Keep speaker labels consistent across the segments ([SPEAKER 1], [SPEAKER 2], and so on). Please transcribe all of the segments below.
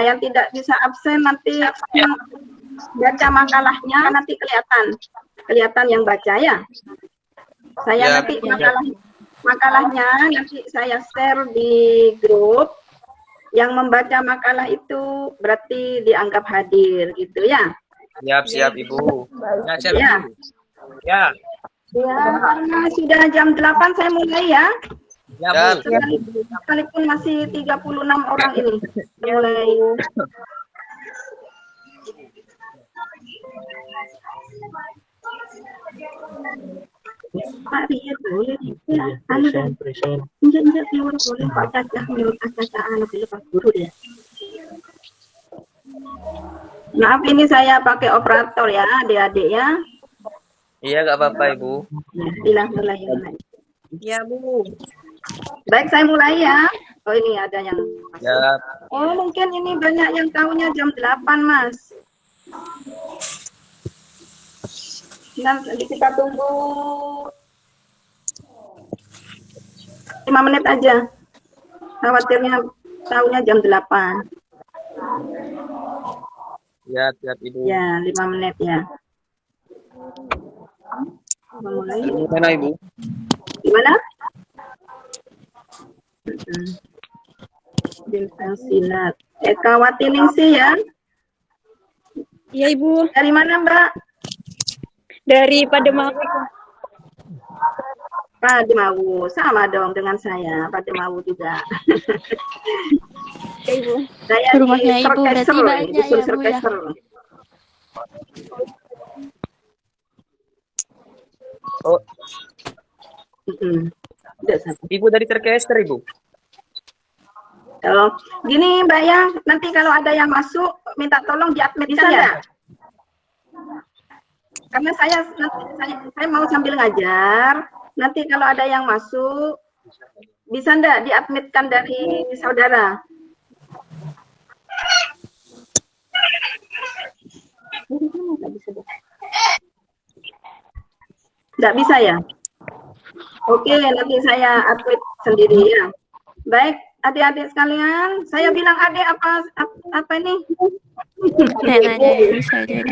[SPEAKER 1] yang tidak bisa absen nanti baca makalahnya, nanti kelihatan yang baca ya. Saya nanti makalahnya nanti saya share di grup. Yang membaca makalah itu berarti dianggap hadir gitu ya.
[SPEAKER 2] Siap Ibu.
[SPEAKER 1] Ya. Ya, karena sudah jam 8 saya mulai ya. Sekalipun masih 36 orang ini. Mulai. Pak Ria boleh ya, enggak boleh Pak Cacah menurut Cacah anak dulu Pak Guru ya. Maaf ini saya pakai operator ya adik-adik ya.
[SPEAKER 2] Iya nggak apa-apa Ibu.
[SPEAKER 1] Mulai.
[SPEAKER 2] Iya Bu.
[SPEAKER 1] Baik saya mulai ya. Oh ini ada yang masuk.
[SPEAKER 2] Ya.
[SPEAKER 1] Oh mungkin ini banyak yang tahunya jam 8 Mas. Nanti kita tunggu 5 menit aja. Khawatirnya tahunya jam 8.
[SPEAKER 2] Ya, siap Ibu.
[SPEAKER 1] Ya, 5 menit ya. Mulai.
[SPEAKER 2] Gimana Ibu?
[SPEAKER 1] Gimana? Bintang silat. Eka Watiningsih ya?
[SPEAKER 3] Iya Ibu.
[SPEAKER 1] Dari mana Mbak?
[SPEAKER 3] Dari Pademawu.
[SPEAKER 1] Pademawu, sama dong dengan saya, Pademawu juga.
[SPEAKER 3] Ibu.
[SPEAKER 1] Saya
[SPEAKER 4] rumahnya
[SPEAKER 1] di
[SPEAKER 4] Ibu berarti banyak ya Bu ya.
[SPEAKER 2] Oh. Ibu dari Terkester Ibu.
[SPEAKER 1] Oh, gini Mbak ya, nanti kalau ada yang masuk minta tolong diadmit bisa ya? Karena saya mau sambil ngajar, nanti kalau ada yang masuk, bisa enggak diadmitkan dari saudara? Enggak bisa ya? Oke, nanti saya admit sendiri ya. Baik, adik-adik sekalian, saya bilang adik apa ini?
[SPEAKER 4] Bisa jadi.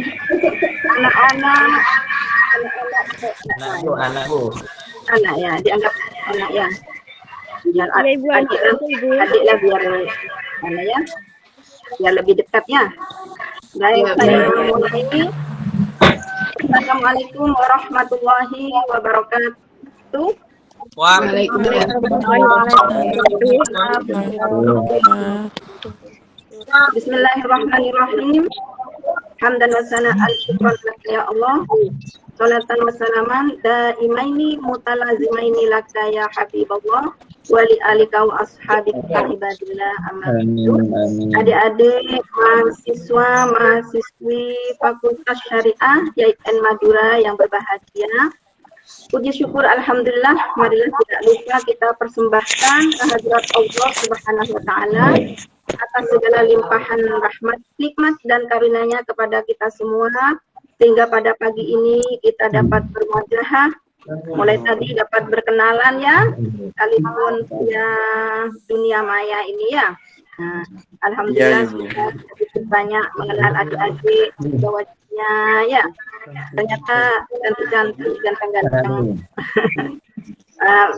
[SPEAKER 1] Anak ya, dianggap anak ya. Biar adik lah biar mana ya? Biar lebih dekat ya. Baik, saya mulai. Assalamualaikum warahmatullahi wabarakatuh. Bismillahirrahmanirrahim. Hamdan wa sana'an syukran laka ya Allah. Salatan wa salaman daimaini mutalazimaini laka ya Habiballah wa li alika wa ashabika ibadillah amin. Adik-adik mahasiswa mahasiswi Fakultas Syariah YIN Madura yang berbahagia, puji syukur alhamdulillah, marilah tidak lupa kita persembahkan kehadirat Allah Subhanahu wa taala atas segala limpahan rahmat, nikmat dan karunia-Nya kepada kita semua, sehingga pada pagi ini kita dapat bermuajahah, mulai tadi dapat berkenalan ya, sekalipun ya dunia maya ini ya. Nah, alhamdulillah sudah banyak mengenal adik-adik wajahnya ya. Ternyata cantik-cantik, ganteng-ganteng.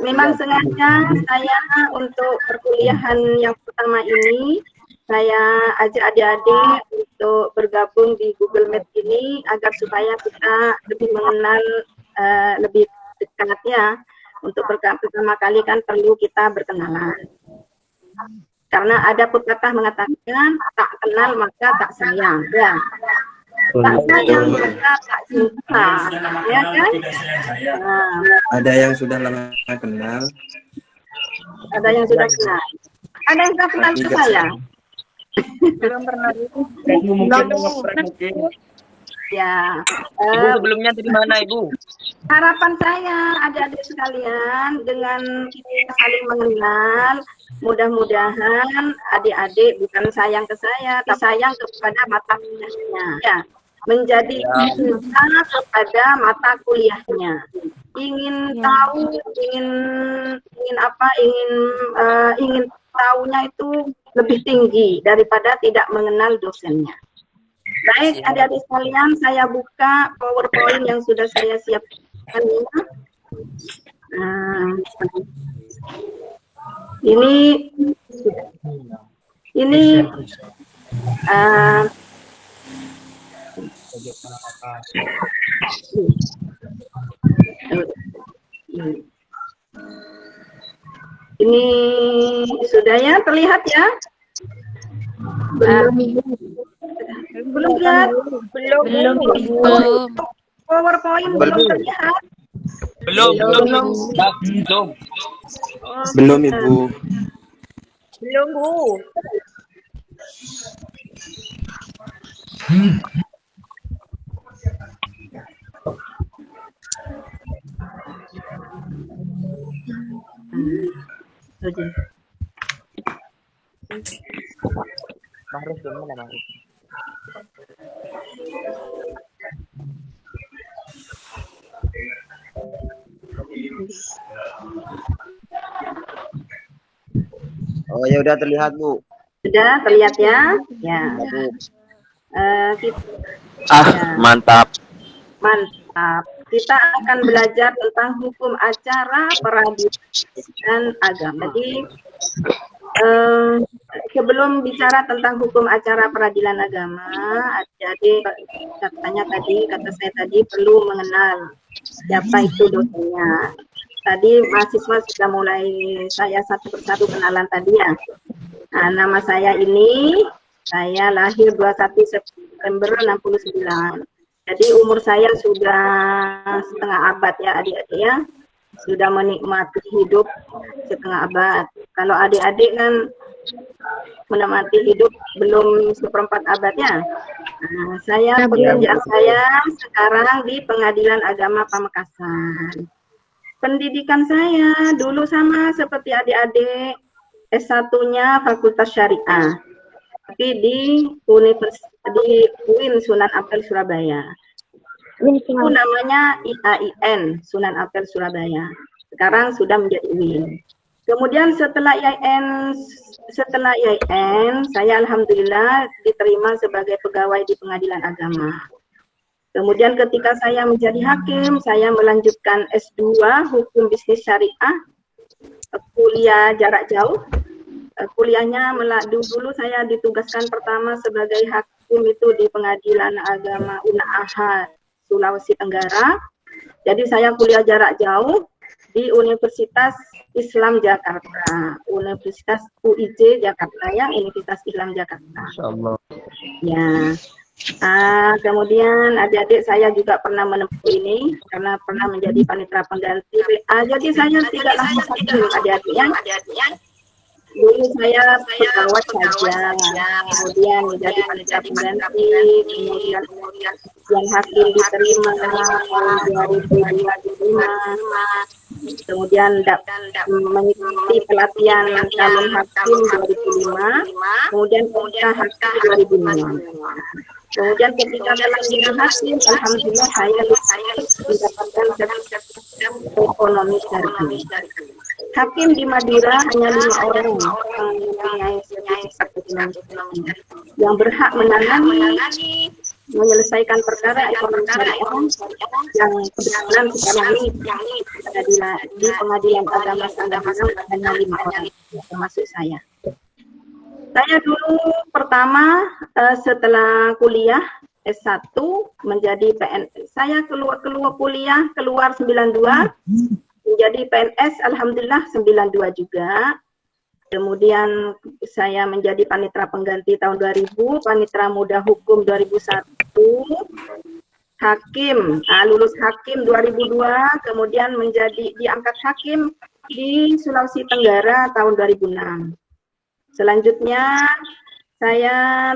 [SPEAKER 1] Memang sengaja saya untuk perkuliahan yang pertama ini saya ajak adik-adik untuk bergabung di Google Meet ini agar supaya kita lebih mengenal lebih dekat ya. Untuk pertama kali kan perlu kita berkenalan. Karena ada pepatah mengatakan tak kenal maka tak sayang ya. Tak sayang maka tak cinta, ya kan? Nah,
[SPEAKER 5] ada yang sudah lama kenal.
[SPEAKER 1] Ada yang sudah kenal. Ada yang sudah kenal ke saya.
[SPEAKER 2] Belum pernah. Mungkin.
[SPEAKER 1] Ya.
[SPEAKER 2] Ibu sebelumnya dari mana Ibu?
[SPEAKER 1] Harapan saya adik-adik sekalian dengan kita saling mengenal, mudah-mudahan adik-adik bukan sayang ke saya, tapi sayang kepada mata kuliahnya. Ya. Menjadi cinta kepada mata kuliahnya. Ingin tahu, ingin apa? Ingin tahunya itu lebih tinggi daripada tidak mengenal dosennya. Baik, adik-adik sekalian, saya buka PowerPoint yang sudah saya siapkan ini. Ini sudah ya, terlihat ya? Belum lihat?
[SPEAKER 4] Belum.
[SPEAKER 1] PowerPoint belum terlihat?
[SPEAKER 2] Belum.
[SPEAKER 5] Belum, Ibu.
[SPEAKER 2] Belum, Bu. Mahruf belum mana Mahruf?
[SPEAKER 6] Oh ya udah terlihat Bu.
[SPEAKER 1] Sudah terlihat ya? Ya.
[SPEAKER 6] Mantap.
[SPEAKER 1] Mantap. Kita akan belajar tentang hukum acara peradilan dan agama. Jadi sebelum bicara tentang hukum acara peradilan agama, jadi kata saya tadi perlu mengenal siapa itu dosennya. Tadi mahasiswa sudah mulai saya satu persatu kenalan tadi ya. Nah, nama saya ini, saya lahir 21 September 69. Jadi umur saya sudah setengah abad ya adik-adik ya. Sudah menikmati hidup setengah abad. Kalau adik-adik kan menikmati hidup belum seperempat abadnya. Nah, pekerjaan saya sekarang di Pengadilan Agama Pamekasan. Pendidikan saya dulu sama seperti adik-adik, S1-nya Fakultas Syariah. Tapi di UIN Sunan Ampel Surabaya. Itu namanya IAIN Sunan Ampel Surabaya. Sekarang sudah menjadi UIN. Kemudian setelah IAIN saya alhamdulillah diterima sebagai pegawai di Pengadilan Agama. Kemudian ketika saya menjadi hakim, saya melanjutkan S2 Hukum Bisnis Syariah, kuliah jarak jauh. Kuliahnya dulu saya ditugaskan pertama sebagai hakim itu di Pengadilan Agama UNAH Sulawesi Tenggara. Jadi saya kuliah jarak jauh di Universitas Islam Jakarta, Universitas UIJ Jakarta ya, Universitas Islam Jakarta. Insyaallah. Ya. Kemudian adik-adik saya juga pernah menempuh ini karena pernah menjadi panitera pengganti. Jadi saya tidak langsung hakim adik-adik ya. Dulu saya pegawai saja, kemudian menjadi panitera pengganti, kemudian yang hakim diterima tahun 2005, kemudian mengikuti pelatihan calon hakim 2005, kemudian hakim 2006. Kemudian ketika menjadi hakim, alhamdulillah saya mendapatkan sertifikat ekonomi syariah. Hakim di Madura hanya 5 orang yang mempunyai sertifikat ekonomi yang berhak menangani menyelesaikan perkara ekonomi syariah yang kebetulan sekarang ini di Pengadilan Agama Sanggahan hanya 5 orang, termasuk saya. Saya dulu pertama setelah kuliah S1 menjadi PNS. Saya keluar kuliah 92 menjadi PNS, alhamdulillah 92 juga. Kemudian saya menjadi panitera pengganti tahun 2000, panitera muda hukum 2001, hakim, lulus hakim 2002, kemudian diangkat hakim di Sulawesi Tenggara tahun 2006. Selanjutnya saya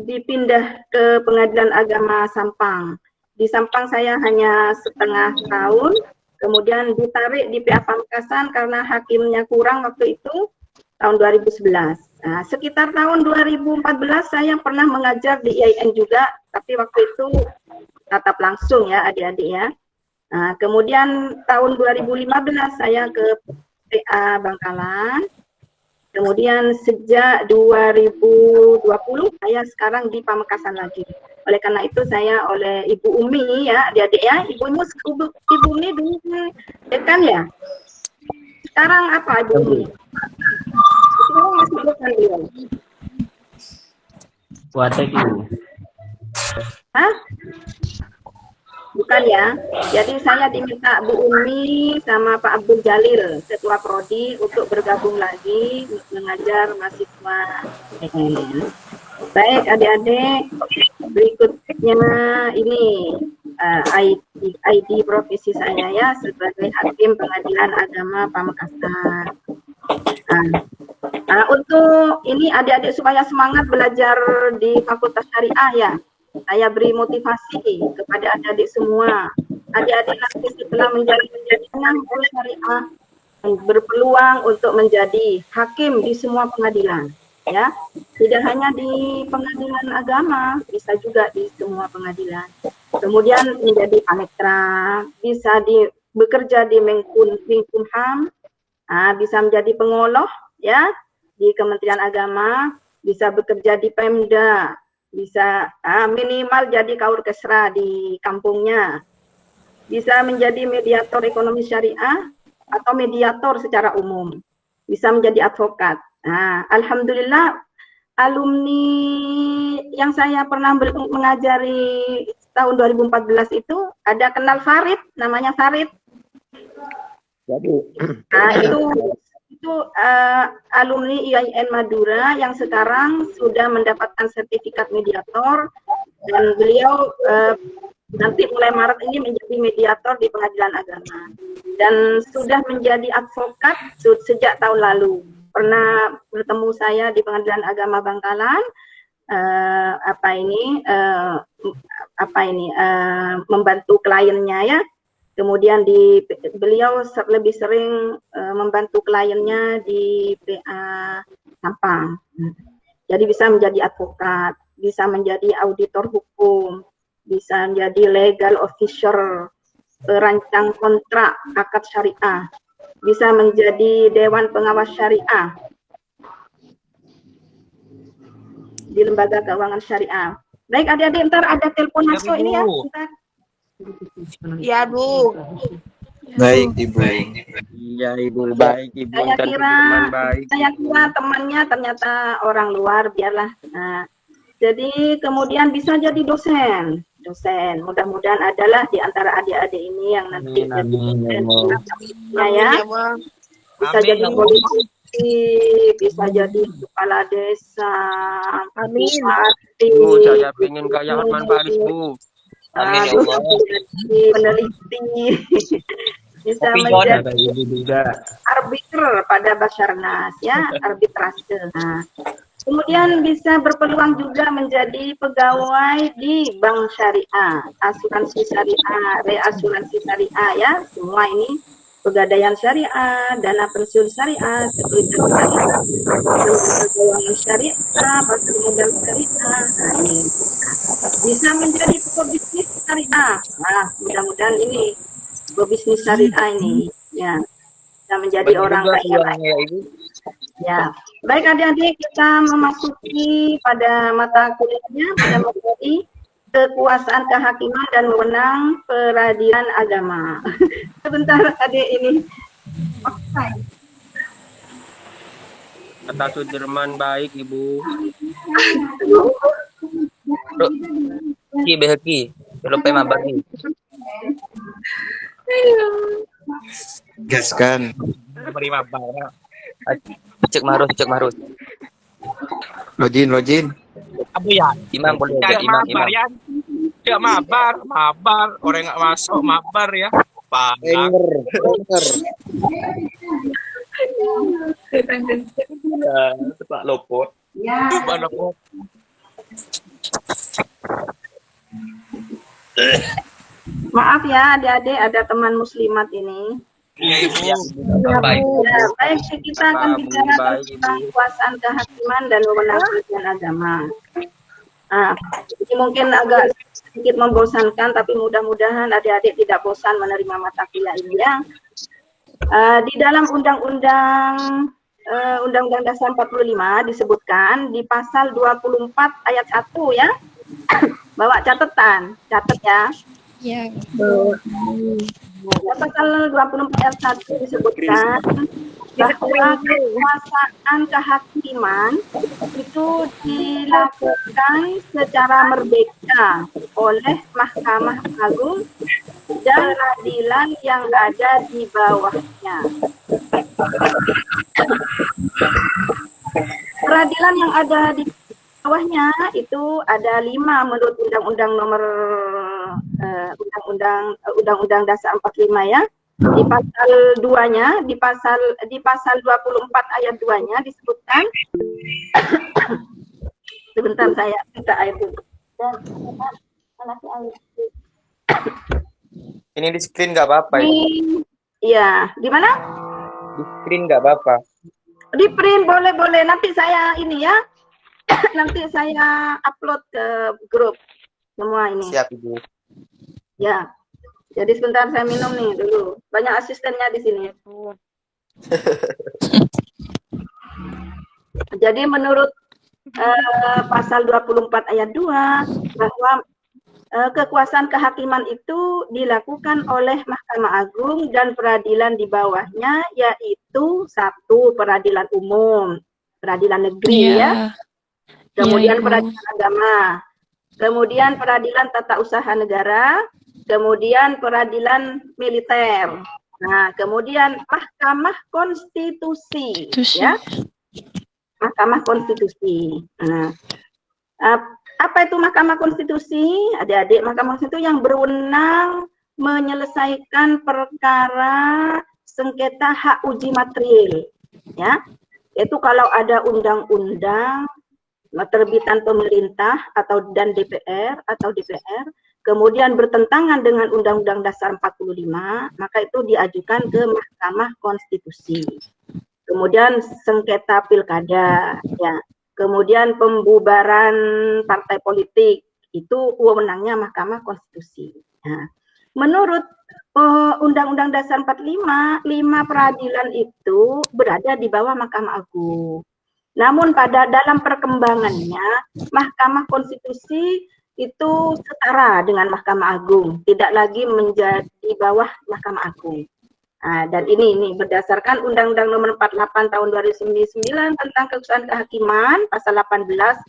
[SPEAKER 1] dipindah ke Pengadilan Agama Sampang. Di Sampang saya hanya setengah tahun, kemudian ditarik di PA Pamekasan karena hakimnya kurang waktu itu tahun 2011. Nah, sekitar tahun 2014 saya pernah mengajar di IAIN juga, tapi waktu itu tatap langsung ya adik-adik ya. Nah, kemudian tahun 2015 saya ke PA Bangkalan. Kemudian sejak 2020 saya sekarang di Pamekasan lagi. Oleh karena itu saya oleh Ibu Umi ya, adik-adik ya, Ibu Umi dulu dekan ya. Sekarang apa Ibu Umi? Sekarang masih dekan dia.
[SPEAKER 7] Watek Ibu.
[SPEAKER 1] Hah? Bukan ya. Jadi saya diminta Bu Umi sama Pak Abdul Jalil, Ketua Prodi, untuk bergabung lagi mengajar mahasiswa PN. Baik adik-adik, berikutnya ini ID profesi saya ya sebagai Hakim Pengadilan Agama Pamekasan. Untuk ini adik-adik supaya semangat belajar di Fakultas Syariah ya. Saya beri motivasi kepada adik-adik semua. Adik-adik nanti setelah menjadi guru syariah berpeluang untuk menjadi hakim di semua pengadilan, ya. Tidak hanya di pengadilan agama, bisa juga di semua pengadilan. Kemudian menjadi panitra, bisa bekerja di Menkumham, bisa menjadi pengoloh, ya, di Kementerian Agama, bisa bekerja di Pemda. Bisa minimal jadi kaur kesra di kampungnya, bisa menjadi mediator ekonomi syariah atau mediator secara umum, bisa menjadi advokat. Alhamdulillah alumni yang saya pernah mengajari tahun 2014 itu ada kenal Farid, namanya Farid. Itu alumni IAIN Madura yang sekarang sudah mendapatkan sertifikat mediator, dan beliau nanti mulai Maret ini menjadi mediator di Pengadilan Agama dan sudah menjadi advokat sejak tahun lalu. Pernah bertemu saya di Pengadilan Agama Bangkalan, membantu kliennya ya. Kemudian beliau lebih sering membantu kliennya di PA Sampang. Jadi bisa menjadi advokat, bisa menjadi auditor hukum, bisa menjadi legal officer, perancang kontrak akad syariah, bisa menjadi dewan pengawas syariah di lembaga keuangan syariah. Baik adik-adik, ntar ada telepon masuk ini ya. Kita...
[SPEAKER 2] Ya Bu.
[SPEAKER 5] Baik Ibu.
[SPEAKER 6] Iya Ibu, baik Ibu.
[SPEAKER 1] Saya kira temannya ternyata orang luar, biarlah. Jadi kemudian bisa jadi dosen. Mudah-mudahan adalah di antara adik-adik ini yang nanti ya. Bisa jadi politisi, bisa jadi kepala desa.
[SPEAKER 2] Amin.
[SPEAKER 6] Bu, saya ingin kayak Hotman Paris Bu. Amin ya Allah.
[SPEAKER 1] Peneliti. Bisa menjadi arbiter pada Basarnas ya, arbitrase. Kemudian bisa berpeluang juga menjadi pegawai di bank syariah, asuransi syariah, reasuransi syariah ya, semua ini pegadaian syariah, dana pensiun syariah, sekuritas syariah, keuangan syariah, pasar modal syariah, ini bisa menjadi pebisnis syariah. Mudah-mudahan ini pebisnis syariah ini ya bisa menjadi orang kaya. Ya, baik adik-adik, kita memasuki pada mata kuliahnya pada materi kekuasaan kehakiman dan wewenang peradilan agama. Sebentar adik ini.
[SPEAKER 6] Kata Sudirman baik Ibu. Beheki, belum pernah bagi.
[SPEAKER 5] Gas kan.
[SPEAKER 6] Beri mabar. Cek marus.
[SPEAKER 5] Lojin.
[SPEAKER 6] Abu ya. Imam boleh jadi imam. Cek mabar. Orang nggak masuk mabar ya. Panggang. Sepak lopot. Lopot.
[SPEAKER 1] Maaf ya adik-adik, ada teman muslimat ini.
[SPEAKER 6] Iya Ibu.
[SPEAKER 1] Baik. Baik, kita akan bicara tentang kekuasaan kehakiman dan wewenang peradilan agama. Ini mungkin agak sedikit membosankan, tapi mudah-mudahan adik-adik tidak bosan menerima mata kuliah ini ya. Di dalam Undang-Undang Undang-Undang Dasar 45 disebutkan di pasal 24 ayat 1 ya. Bawa catatan, catat ya.
[SPEAKER 3] Ya.
[SPEAKER 1] Ya, pasal 24 ayat 1 disebutkan bahwa kekuasaan kehakiman itu dilakukan secara merdeka oleh Mahkamah Agung dan peradilan yang ada di bawahnya. Peradilan yang ada di bawahnya itu ada 5 menurut Undang-Undang nomor Undang-Undang Dasar 45 ya. Di pasal 2-nya, di pasal 24 ayat 2-nya disebutkan sebentar saya minta air dulu.
[SPEAKER 6] Ini di screen nggak apa-apa ya?
[SPEAKER 1] Iya, di mana?
[SPEAKER 6] Di screen nggak apa-apa.
[SPEAKER 1] Di print boleh. Nanti saya ini ya. Nanti saya upload ke grup semua ini.
[SPEAKER 6] Siap, Ibu.
[SPEAKER 1] Ya. Jadi sebentar saya minum nih dulu. Banyak asistennya di sini. Jadi menurut pasal 24 ayat 2 bahwa kekuasaan kehakiman itu dilakukan oleh Mahkamah Agung dan peradilan di bawahnya, yaitu 1 peradilan umum, peradilan negeri ya. Kemudian peradilan agama, kemudian peradilan tata usaha negara, kemudian peradilan militer. Nah, kemudian Mahkamah Konstitusi, ya. Mahkamah Konstitusi. Nah, apa itu Mahkamah Konstitusi? Adik-adik, Mahkamah Konstitusi yang berwenang menyelesaikan perkara sengketa hak uji material, ya. Itu kalau ada undang-undang terbitan pemerintah dan DPR, kemudian bertentangan dengan Undang-Undang Dasar 45, maka itu diajukan ke Mahkamah Konstitusi. Kemudian sengketa pilkada, ya. Kemudian pembubaran partai politik, itu wewenangnya Mahkamah Konstitusi. Nah, menurut Undang-Undang Dasar 45, 5 peradilan itu berada di bawah Mahkamah Agung. Namun dalam perkembangannya, Mahkamah Konstitusi itu setara dengan Mahkamah Agung, tidak lagi menjadi di bawah Mahkamah Agung. Nah, dan ini berdasarkan Undang-Undang Nomor 48 Tahun 2009 tentang kekuasaan kehakiman, pasal 18,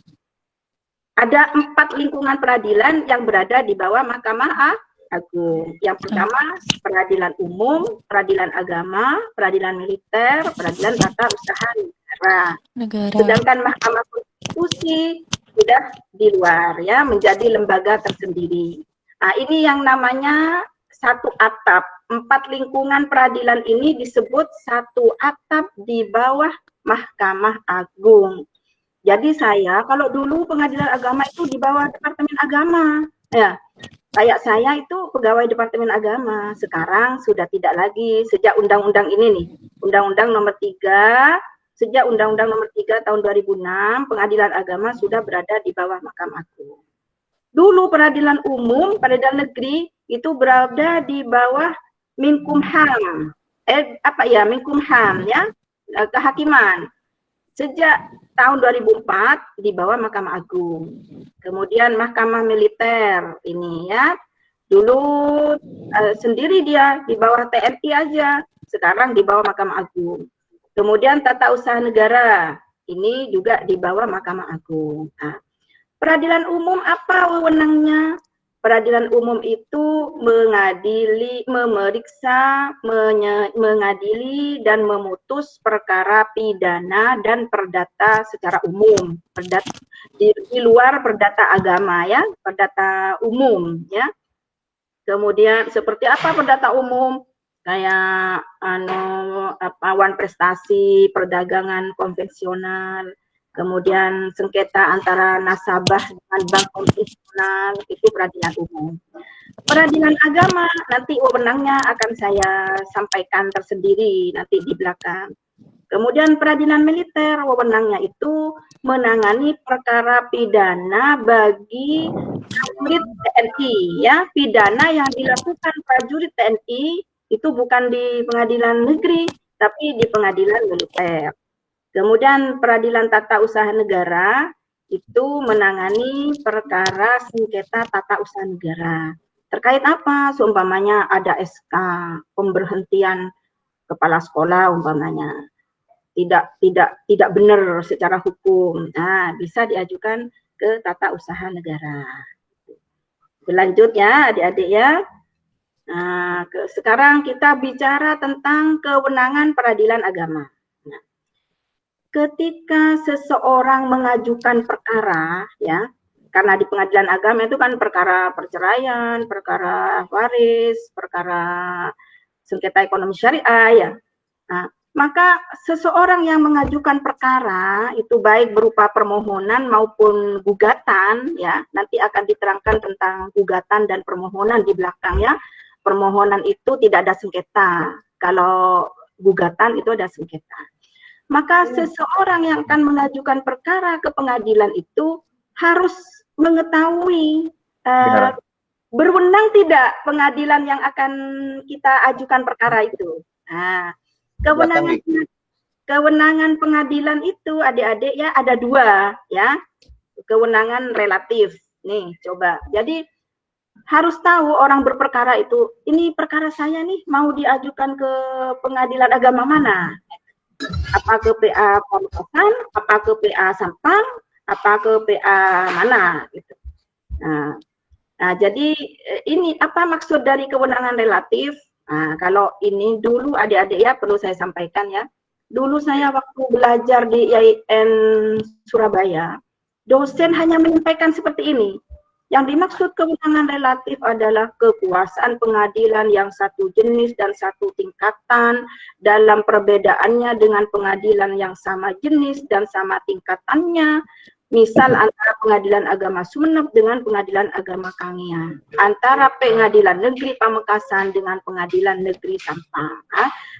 [SPEAKER 1] ada 4 lingkungan peradilan yang berada di bawah Mahkamah Agung. Yang pertama, peradilan umum, peradilan agama, peradilan militer, peradilan tata usaha negara. Sedangkan Mahkamah Konstitusi sudah di luar, ya, menjadi lembaga tersendiri. Nah, ini yang namanya satu atap. 4 lingkungan peradilan ini disebut satu atap di bawah Mahkamah Agung. Jadi kalau dulu pengadilan agama itu di bawah Departemen Agama, ya. Kayak saya itu pegawai Departemen Agama, sekarang sudah tidak lagi sejak undang-undang ini nih, Undang-Undang Nomor 3, sejak Undang-Undang Nomor 3 Tahun 2006, pengadilan agama sudah berada di bawah Mahkamah Agung. Dulu peradilan umum, peradilan negeri itu berada di bawah Menkumham, Menkumham ya, kehakiman. Sejak tahun 2004 di bawah Mahkamah Agung. Kemudian Mahkamah Militer ini ya, dulu sendiri dia di bawah TNI aja, sekarang di bawah Mahkamah Agung. Kemudian Tata Usaha Negara ini juga di bawah Mahkamah Agung. Nah, peradilan umum apa wewenangnya? Peradilan umum itu mengadili, memeriksa, mengadili dan memutus perkara pidana dan perdata secara umum, di luar perdata agama ya, perdata umum ya. Kemudian seperti apa perdata umum? Kayak wan prestasi, perdagangan konvensional, kemudian sengketa antara nasabah dengan bank konvensional, itu peradilan umum. Peradilan agama nanti wewenangnya akan saya sampaikan tersendiri nanti di belakang. Kemudian peradilan militer wewenangnya itu menangani perkara pidana bagi prajurit TNI ya, pidana yang dilakukan prajurit TNI itu bukan di pengadilan negeri tapi di pengadilan militer. Kemudian peradilan tata usaha negara itu menangani perkara sengketa tata usaha negara. Terkait apa? Seumpamanya ada SK pemberhentian kepala sekolah umpamanya tidak benar secara hukum. Nah, bisa diajukan ke tata usaha negara. Berlanjut ya, adik-adik ya. Nah, sekarang kita bicara tentang kewenangan peradilan agama. Nah, ketika seseorang mengajukan perkara, ya, karena di pengadilan agama itu kan perkara perceraian, perkara waris, perkara sengketa ekonomi syariah, ya. Nah, maka seseorang yang mengajukan perkara itu baik berupa permohonan maupun gugatan, ya, nanti akan diterangkan tentang gugatan dan permohonan di belakang, ya. Permohonan itu tidak ada sengketa, kalau gugatan itu ada sengketa. Maka seseorang yang akan mengajukan perkara ke pengadilan itu harus mengetahui berwenang tidak pengadilan yang akan kita ajukan perkara itu. Nah, kewenangan pengadilan itu adik-adik ya ada dua ya, kewenangan relatif. Nih coba, jadi harus tahu orang berperkara itu, ini perkara saya nih mau diajukan ke pengadilan agama mana? Apa ke PA Pamekasan, apa ke PA Sampang, apa ke PA mana? Gitu. Nah, jadi ini apa maksud dari kewenangan relatif? Nah, kalau ini dulu adik-adik ya perlu saya sampaikan ya. Dulu saya waktu belajar di IAIN Surabaya, dosen hanya menyampaikan seperti ini. Yang dimaksud kewenangan relatif adalah kekuasaan pengadilan yang satu jenis dan satu tingkatan dalam perbedaannya dengan pengadilan yang sama jenis dan sama tingkatannya. Misal antara Pengadilan Agama Sumeneb dengan Pengadilan Agama Kangean, antara Pengadilan Negeri Pamekasan dengan Pengadilan Negeri Sampang.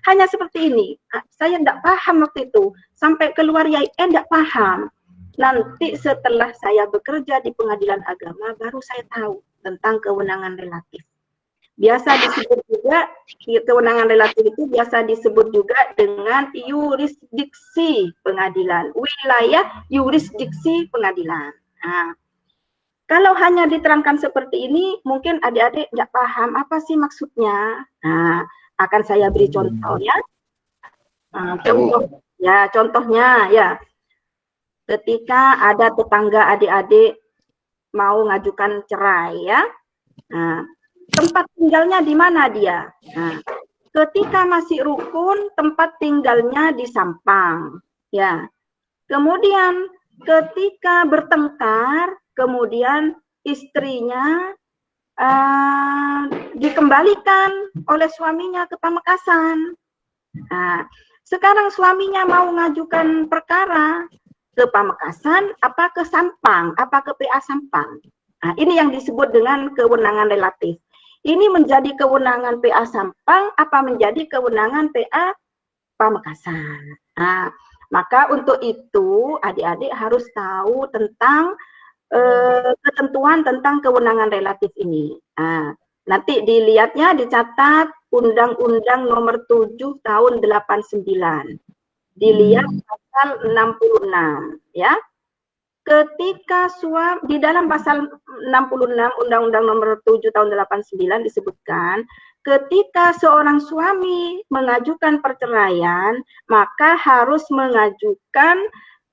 [SPEAKER 1] Hanya seperti ini. Saya tidak paham waktu itu. Sampai keluar IAIN tidak paham. Nanti setelah saya bekerja di Pengadilan Agama, baru saya tahu tentang kewenangan relatif. Biasa disebut juga, kewenangan relatif itu biasa disebut juga dengan yurisdiksi pengadilan, wilayah yurisdiksi pengadilan. Nah, kalau hanya diterangkan seperti ini, mungkin adik-adik tidak paham apa sih maksudnya. Nah, akan saya beri contoh ya. Contohnya ya, ketika ada tetangga adik-adik mau ngajukan cerai ya. Nah, tempat tinggalnya di mana dia? Nah, ketika masih rukun, tempat tinggalnya di Sampang, ya. Kemudian ketika bertengkar, kemudian istrinya dikembalikan oleh suaminya ke Pamekasan. Nah, sekarang suaminya mau mengajukan perkara ke Pamekasan, apa ke Sampang, apa ke PA Sampang. Nah, ini yang disebut dengan kewenangan relatif. Ini menjadi kewenangan PA Sampang, apa menjadi kewenangan PA Pamekasan. Nah, maka untuk itu adik-adik harus tahu tentang ketentuan tentang kewenangan relatif ini. Nah, nanti dilihatnya dicatat Undang-Undang Nomor 7 Tahun 89. Dilihat pasal 66 ya. Ketika di dalam pasal 66 Undang-Undang Nomor 7 Tahun 89 disebutkan, ketika seorang suami mengajukan perceraian, maka harus mengajukan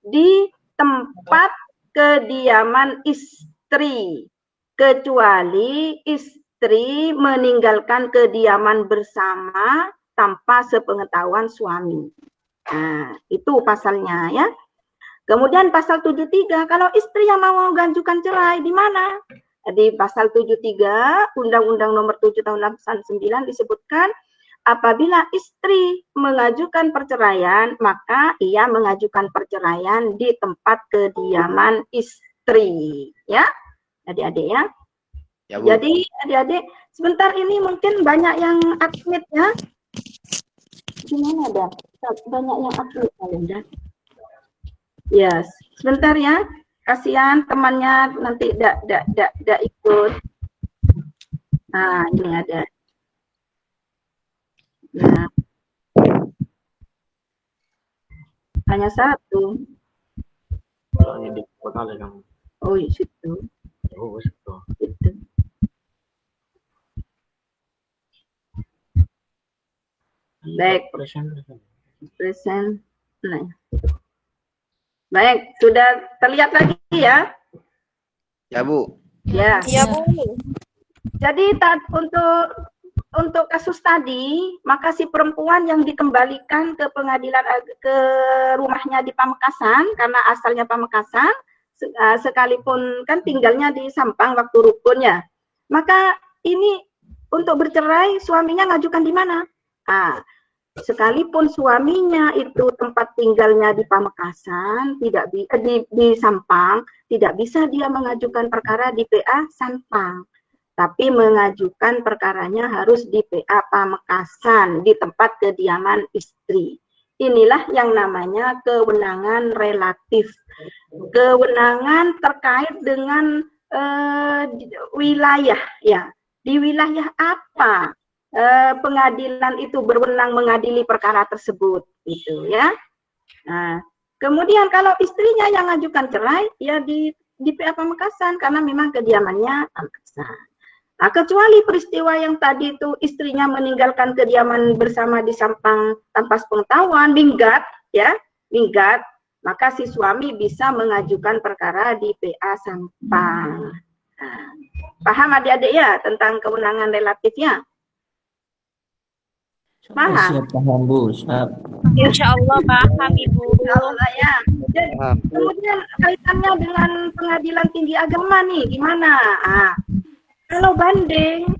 [SPEAKER 1] di tempat kediaman istri, kecuali istri meninggalkan kediaman bersama tanpa sepengetahuan suami. Nah, itu pasalnya ya. Kemudian pasal 73, kalau istri yang mau mengajukan cerai di mana? Di pasal 73 Undang-Undang Nomor 7 Tahun 89 disebutkan apabila istri mengajukan perceraian, maka ia mengajukan perceraian di tempat kediaman istri, ya, adik-adik ya. Ya, Bu. Jadi adik-adik, sebentar ini mungkin banyak yang admit ya. Gimana dah? Banyak yang admit kalian dah. Yes, sebentar ya. Kasihan temannya nanti tidak ikut. Nah, ini ada. Hanya satu.
[SPEAKER 7] Di kota kan.
[SPEAKER 1] Oh, situ.
[SPEAKER 7] Oh, situ.
[SPEAKER 1] Itu. Baik. Present. Nah. Baik, sudah terlihat lagi ya?
[SPEAKER 5] Ya, Bu.
[SPEAKER 1] Ya.
[SPEAKER 2] Iya, Bu.
[SPEAKER 1] Jadi untuk kasus tadi, maka si perempuan yang dikembalikan ke pengadilan ke rumahnya di Pamekasan karena asalnya Pamekasan, sekalipun kan tinggalnya di Sampang waktu rukunnya. Maka ini untuk bercerai suaminya ngajukan di mana? Sekalipun suaminya itu tempat tinggalnya di Pamekasan, tidak di Sampang, tidak bisa dia mengajukan perkara di PA Sampang, tapi mengajukan perkaranya harus di PA Pamekasan, di tempat kediaman istri. Inilah yang namanya kewenangan relatif. Kewenangan terkait dengan wilayah, ya. Di wilayah apa pengadilan itu berwenang mengadili perkara tersebut, gitu ya. Nah, kemudian kalau istrinya yang mengajukan cerai, ya di PA Pamekasan karena memang kediamannya Pamekasan. Nah, kecuali peristiwa yang tadi itu istrinya meninggalkan kediaman bersama di Sampang tanpa sepengetahuan, minggat, ya, minggat, maka si suami bisa mengajukan perkara di PA Sampang. Nah, paham adik-adik ya tentang kewenangan relatifnya? Paham?
[SPEAKER 8] Siap, paham, Bu. Siap.
[SPEAKER 2] Insya Allah paham, Ibu.
[SPEAKER 1] Allah ya. Jadi, kemudian kaitannya dengan pengadilan tinggi agama nih, gimana? Kalau banding,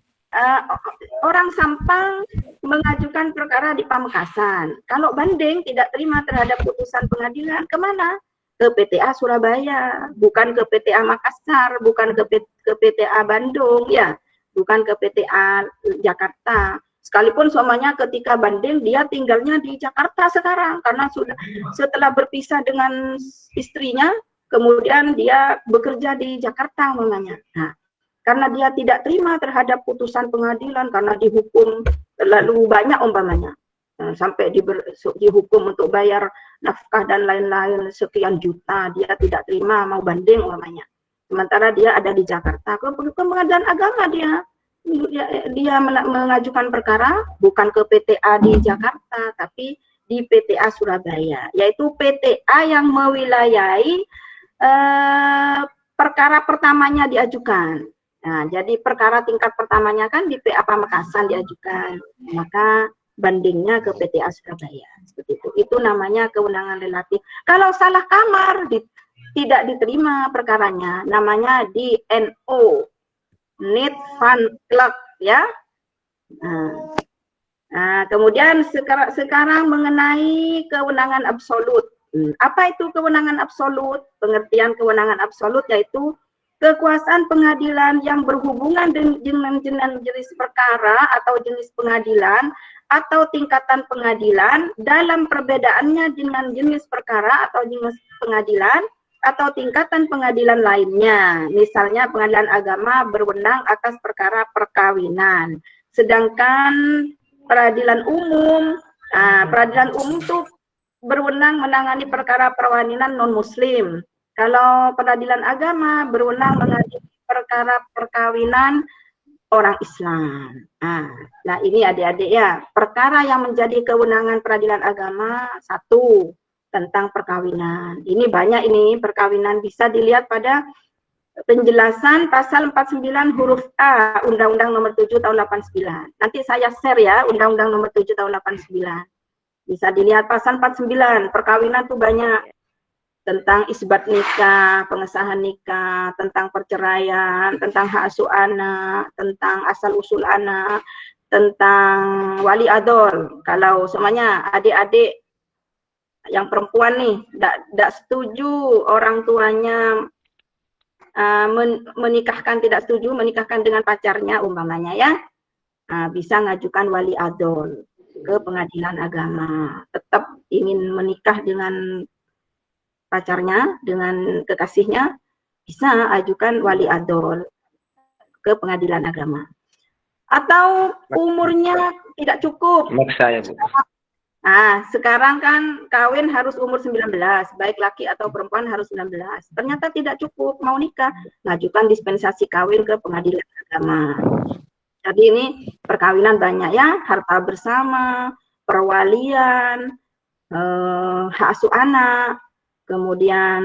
[SPEAKER 1] orang Sampang mengajukan perkara di Pamekasan. Kalau banding tidak terima terhadap putusan pengadilan, kemana? Ke PTA Surabaya, bukan ke PTA Makassar, bukan ke PTA Bandung, ya, bukan ke PTA Jakarta. Sekalipun suaminya ketika banding dia tinggalnya di Jakarta sekarang karena sudah setelah berpisah dengan istrinya, kemudian dia bekerja di Jakarta namanya. Nah, karena dia tidak terima terhadap putusan pengadilan karena dihukum terlalu banyak umpamanya, sampai dihukum untuk bayar nafkah dan lain-lain sekian juta, dia tidak terima mau banding umpamanya. Sementara dia ada di Jakarta, ke pengadilan agama dia mengajukan perkara bukan ke PTA di Jakarta tapi di PTA Surabaya, yaitu PTA yang mewilayahi perkara pertamanya diajukan. Nah, jadi perkara tingkat pertamanya kan di PA Pamekasan diajukan, maka bandingnya ke PTA Surabaya. Seperti itu. Itu namanya kewenangan relatif. Kalau salah kamar tidak diterima perkaranya, namanya di NO. Need Fund Club, ya. Nah, kemudian sekarang mengenai kewenangan absolut. Apa itu kewenangan absolut? Pengertian kewenangan absolut yaitu kekuasaan pengadilan yang berhubungan dengan jenis perkara atau jenis pengadilan atau tingkatan pengadilan dalam perbedaannya dengan jenis perkara atau jenis pengadilan atau tingkatan pengadilan lainnya. Misalnya pengadilan agama berwenang atas perkara perkawinan. Sedangkan peradilan umum itu berwenang menangani perkara perkawinan non-muslim. Kalau peradilan agama berwenang mengadili perkara perkawinan orang Islam. Nah ini adik-adik ya, perkara yang menjadi kewenangan peradilan agama, satu, tentang perkawinan. Ini banyak ini perkawinan, bisa dilihat pada penjelasan pasal 49 huruf A Undang-Undang Nomor 7 Tahun 89. Nanti saya share ya Undang-Undang Nomor 7 Tahun 89. Bisa dilihat pasal 49, perkawinan tuh banyak. Tentang isbat nikah, pengesahan nikah, tentang perceraian, tentang hak asuh anak, tentang asal usul anak, tentang wali adol. Kalau semuanya adik-adik yang perempuan nih tidak setuju orang tuanya menikahkan, tidak setuju menikahkan dengan pacarnya umpamanya ya, bisa ngajukan wali adol ke pengadilan agama. Tetap ingin menikah dengan pacarnya, dengan kekasihnya, bisa ajukan wali adol ke pengadilan agama. Atau umurnya tidak cukup.
[SPEAKER 7] Maksa ya, Bu.
[SPEAKER 1] Nah, sekarang kan kawin harus umur 19, baik laki atau perempuan harus 19. Ternyata tidak cukup, mau nikah, ngajukan dispensasi kawin ke pengadilan agama. Jadi ini perkawinan banyak ya, harta bersama, perwalian, hak asuh anak, kemudian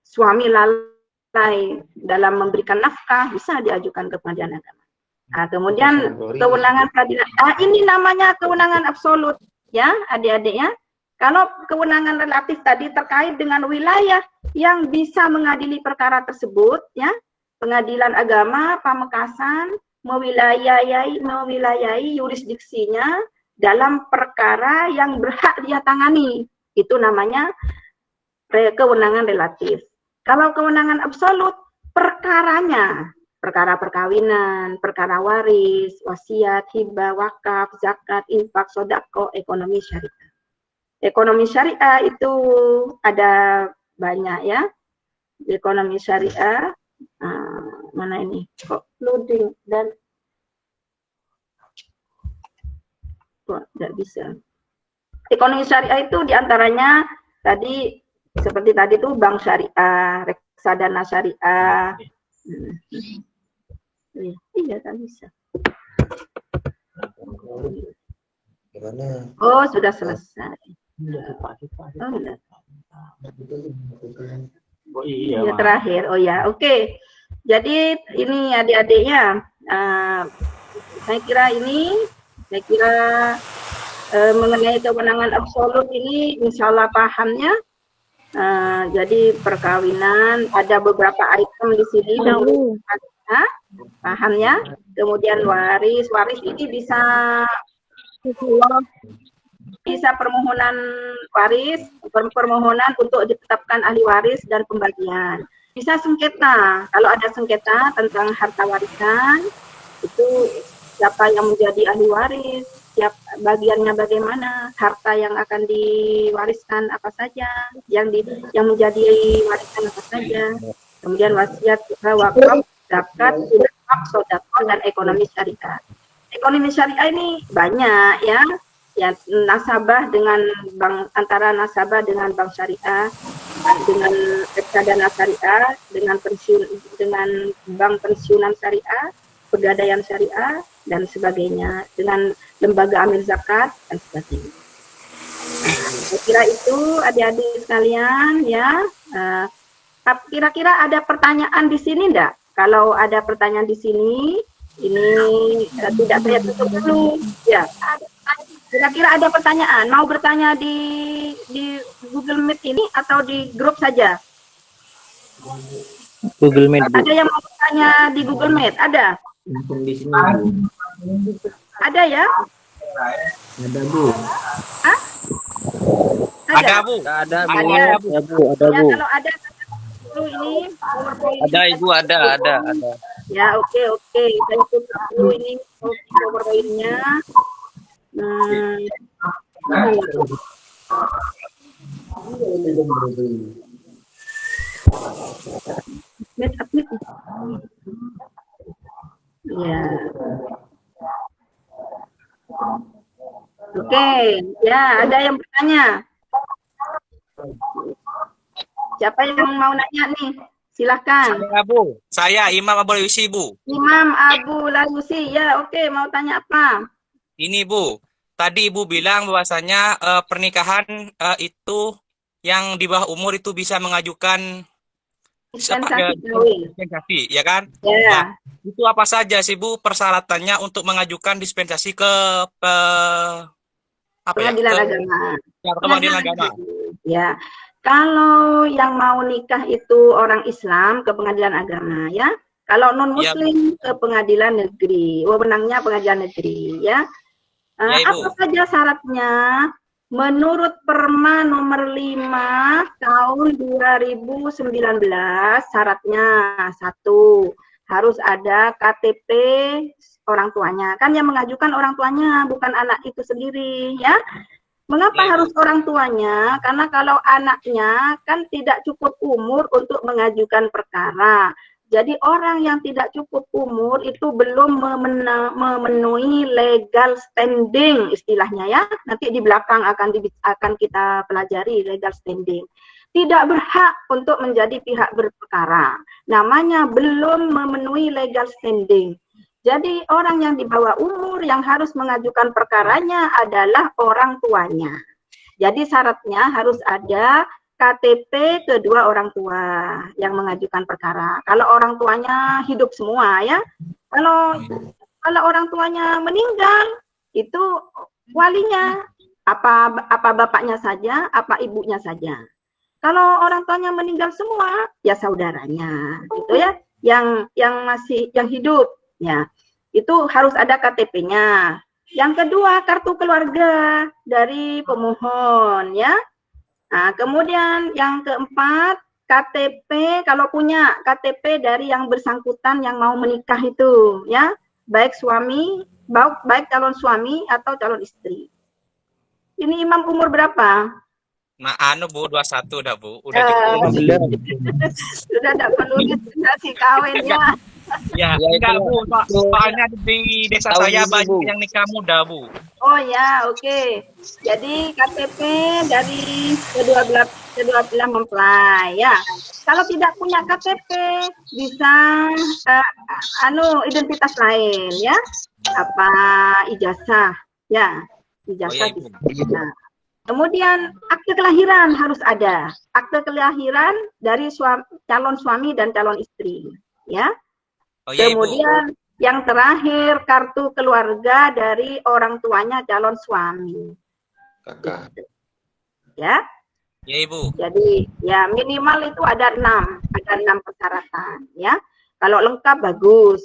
[SPEAKER 1] suami lalai dalam memberikan nafkah, bisa diajukan ke pengadilan agama. Nah, kemudian kewenangan peradilan, ini namanya kewenangan absolut, ya adik-adik ya. Kalau kewenangan relatif tadi terkait dengan wilayah yang bisa mengadili perkara tersebut, ya, pengadilan agama Pamekasan mewilayahi yurisdiksinya dalam perkara yang berhak dia tangani, itu namanya kewenangan relatif. Kalau kewenangan absolut, perkaranya, perkara perkawinan, perkara waris, wasiat, hibah, wakaf, zakat, infak, sodako, ekonomi syariah. Ekonomi syariah itu ada banyak ya. Ekonomi syariah, mana ini? Kok loading dan kok tidak bisa. Ekonomi syariah itu diantaranya tadi seperti tadi tuh bank syariah, reksadana syariah. Iya, tak bisa. Oh, sudah selesai. Oh, enggak. Ya, terakhir. Oh ya, oke. Jadi ini adik-adiknya, saya kira mengenai kewenangan absolut ini insya Allah pahamnya. Jadi perkawinan ada beberapa item di sini. Paham ya? Kemudian waris ini bisa permohonan waris, permohonan untuk ditetapkan ahli waris dan pembagian. Bisa sengketa, kalau ada sengketa tentang harta warisan, itu siapa yang menjadi ahli waris, bagiannya bagaimana, harta yang akan diwariskan apa saja, yang menjadi warisan apa saja, kemudian wasiat, wakaf, zakat, infak, sedekah, dan ekonomi syariah. Ekonomi syariah ini banyak ya, nasabah dengan bank, antara nasabah dengan bank syariah, dengan reksadana syariah, dengan bank pensiunan syariah, pegadaian syariah, dan sebagainya, dengan lembaga amil zakat dan sebagainya. Saya kira itu adik-adik sekalian ya. Kira-kira ada pertanyaan di sini enggak? Kalau ada pertanyaan di sini, ini tidak saya tutup dulu. Ya, kira-kira ada pertanyaan. Mau bertanya di Google Meet ini atau di grup saja?
[SPEAKER 8] Google Meet.
[SPEAKER 1] Ada yang mau bertanya di Google Meet? Ada? Ada ya?
[SPEAKER 8] Ada Bu.
[SPEAKER 1] Hah?
[SPEAKER 6] Ada Bu.
[SPEAKER 8] Ada Bu.
[SPEAKER 1] Ada.
[SPEAKER 8] Ada Bu. Ada
[SPEAKER 1] Ya,
[SPEAKER 8] Bu.
[SPEAKER 1] kalau ada ini
[SPEAKER 6] Ada Ibu, ada.
[SPEAKER 1] ya, oke. Saya tutup dulu ini PowerPoint-nya. Admit. Ya. Oke, ya ada yang bertanya. Siapa yang mau nanya nih? Silahkan.
[SPEAKER 6] Saya Bu, saya Imam Abu Layusi Bu.
[SPEAKER 1] Imam Abu Layusi, ya oke, mau tanya apa?
[SPEAKER 6] Ini Bu, tadi Ibu bilang bahwasanya pernikahan itu yang di bawah umur itu bisa mengajukan dispensasi, ya kan?
[SPEAKER 1] Ya.
[SPEAKER 6] Nah, itu apa saja sih Bu persyaratannya untuk mengajukan dispensasi ke
[SPEAKER 1] pengadilan agama.
[SPEAKER 6] Pengadilan agama.
[SPEAKER 1] Ya. Kalau yang mau nikah itu orang Islam ke pengadilan agama ya. Kalau non Muslim ke pengadilan negeri. Wewenangnya pengadilan negeri ya. Apa saja syaratnya? Menurut Perma nomor 5 tahun 2019 syaratnya 1, harus ada KTP orang tuanya. Kan yang mengajukan orang tuanya, bukan anak itu sendiri ya. Mengapa harus orang tuanya? Karena kalau anaknya kan tidak cukup umur untuk mengajukan perkara. Jadi orang yang tidak cukup umur itu belum memenuhi legal standing istilahnya ya. Nanti di belakang akan kita pelajari legal standing. Tidak berhak untuk menjadi pihak berperkara. Namanya belum memenuhi legal standing. Jadi orang yang di bawah umur yang harus mengajukan perkaranya adalah orang tuanya. Jadi syaratnya harus ada KTP kedua orang tua yang mengajukan perkara. Kalau orang tuanya hidup semua ya. Kalau orang tuanya meninggal itu walinya apa bapaknya saja, apa ibunya saja. Kalau orang tuanya meninggal semua ya saudaranya gitu ya. Yang hidup ya. Itu harus ada KTP-nya. Yang kedua kartu keluarga dari pemohon ya. Nah, kemudian yang keempat, KTP kalau punya KTP dari yang bersangkutan yang mau menikah itu, ya, baik calon suami atau calon istri. Ini imam umur berapa?
[SPEAKER 6] Nah, Bu, 21 dah, Bu. Udah cukup.
[SPEAKER 1] Sudah tidak perlu diskresi kawinnya.
[SPEAKER 6] Ya, enggak, Bu. Soalnya di desa saya banyak yang nikah muda, Bu.
[SPEAKER 1] Oh ya, oke. Jadi KTP dari kedua belah mempelai ya. Kalau tidak punya KTP bisa identitas lain ya. Apa ijazah ya. Ijazah bisa. Nah, kemudian akte kelahiran harus ada. Akte kelahiran dari calon suami dan calon istri ya.
[SPEAKER 6] Oh, ya,
[SPEAKER 1] kemudian yang terakhir kartu keluarga dari orang tuanya calon suami.
[SPEAKER 5] Kakak.
[SPEAKER 1] Ya.
[SPEAKER 6] Ya, Ibu.
[SPEAKER 1] Jadi ya minimal itu ada 6 persyaratan ya. Kalau lengkap bagus,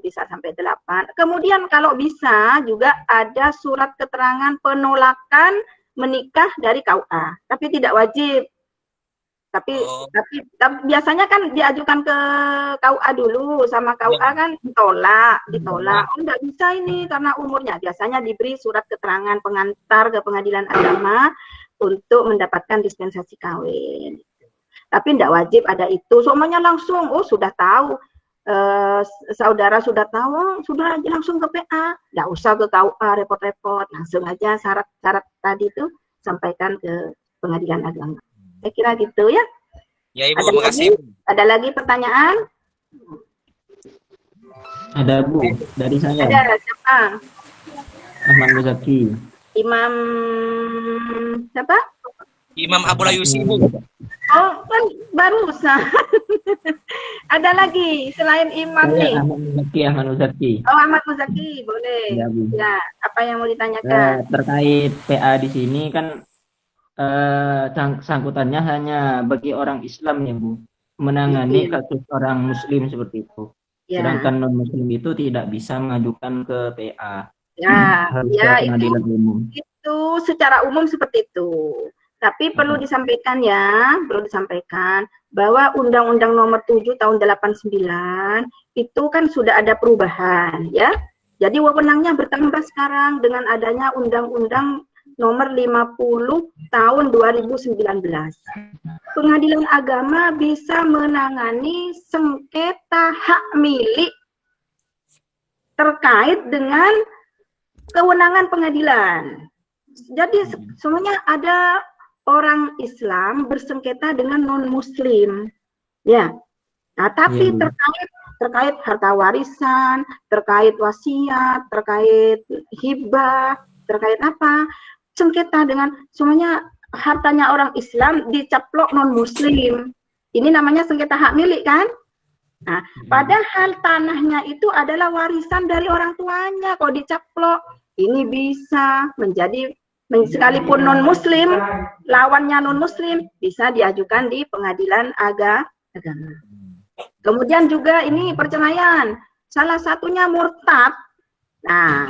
[SPEAKER 1] bisa sampai 8. Kemudian kalau bisa juga ada surat keterangan penolakan menikah dari KUA, tapi tidak wajib. Tapi biasanya kan diajukan ke KUA dulu, sama KUA kan ditolak. Oh enggak bisa ini karena umurnya. Biasanya diberi surat keterangan pengantar ke pengadilan agama untuk mendapatkan dispensasi kawin. Tapi enggak wajib ada itu. Semuanya langsung, sudah tahu. Saudara sudah tahu, sudah aja langsung ke PA. Enggak usah ke KUA repot-repot, langsung aja syarat-syarat tadi itu sampaikan ke pengadilan agama. Saya kira gitu ya.
[SPEAKER 6] Ya, Ibu, makasih.
[SPEAKER 1] Ada lagi pertanyaan?
[SPEAKER 8] Ada, Bu, dari saya.
[SPEAKER 1] Ada, siapa?
[SPEAKER 8] Ahmad Muzaki.
[SPEAKER 1] Imam siapa?
[SPEAKER 6] Imam Abdullah Yusuf, Bu.
[SPEAKER 1] Oh, kan barusan. Ada lagi selain Imam nih?
[SPEAKER 8] Ahmad Muzaki.
[SPEAKER 1] Oh, Ahmad Muzaki, boleh.
[SPEAKER 8] Ya, Bu.
[SPEAKER 1] Ya, apa yang mau ditanyakan?
[SPEAKER 8] Terkait PA di sini kan sangkutannya hanya bagi orang Islam ya, Bu, menangani kasus orang Muslim seperti itu.
[SPEAKER 1] Ya.
[SPEAKER 8] Sedangkan non Muslim itu tidak bisa mengajukan ke PA.
[SPEAKER 1] Ya,
[SPEAKER 8] Harus
[SPEAKER 1] ya
[SPEAKER 8] ke pengadilan umum.
[SPEAKER 1] Itu secara umum seperti itu. Tapi perlu disampaikan bahwa Undang-Undang Nomor 7 Tahun 89 itu kan sudah ada perubahan ya. Jadi wewenangnya bertambah sekarang dengan adanya Undang-Undang Nomor 50 Tahun 2019. Pengadilan agama bisa menangani sengketa hak milik terkait dengan kewenangan pengadilan. Jadi semuanya ada orang Islam bersengketa dengan non-Muslim. Ya. Nah, tapi terkait harta warisan, terkait wasiat, terkait hibah, terkait apa? Sengketa dengan semuanya hartanya orang Islam dicaplok non-Muslim. Ini namanya sengketa hak milik kan? Nah, padahal tanahnya itu adalah warisan dari orang tuanya. Kalau dicaplok, ini bisa menjadi sekalipun non-Muslim, lawannya non-Muslim bisa diajukan di pengadilan agama. Kemudian juga ini perceraian. Salah satunya murtad. Nah,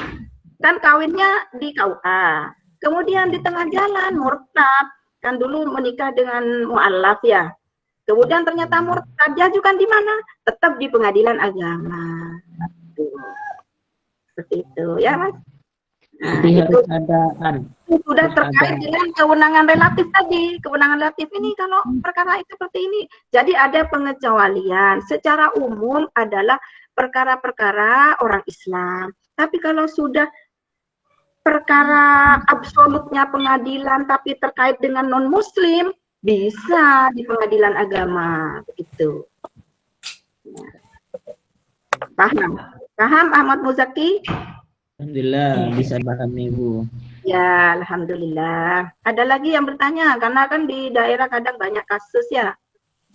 [SPEAKER 1] kan kawinnya di KUA. Kemudian di tengah jalan murtad, kan dulu menikah dengan mu'alaf ya. Kemudian ternyata murtad, diajukan di mana? Tetap di pengadilan agama. Seperti itu ya, Mas. Nah,
[SPEAKER 8] Jadi
[SPEAKER 1] itu
[SPEAKER 8] harus ada
[SPEAKER 1] sudah
[SPEAKER 8] harus
[SPEAKER 1] terkait
[SPEAKER 8] ada.
[SPEAKER 1] dengan kewenangan relatif tadi. Kewenangan relatif ini kalau perkara itu seperti ini. Jadi ada pengecualian. Secara umum adalah perkara-perkara orang Islam. Tapi kalau sudah perkara absolutnya pengadilan tapi terkait dengan non-muslim, bisa di pengadilan agama. Begitu. Paham? Paham Ahmad Muzaki?
[SPEAKER 8] Alhamdulillah bisa paham nih Bu.
[SPEAKER 1] Ya, alhamdulillah. Ada lagi yang bertanya karena kan di daerah kadang banyak kasus ya.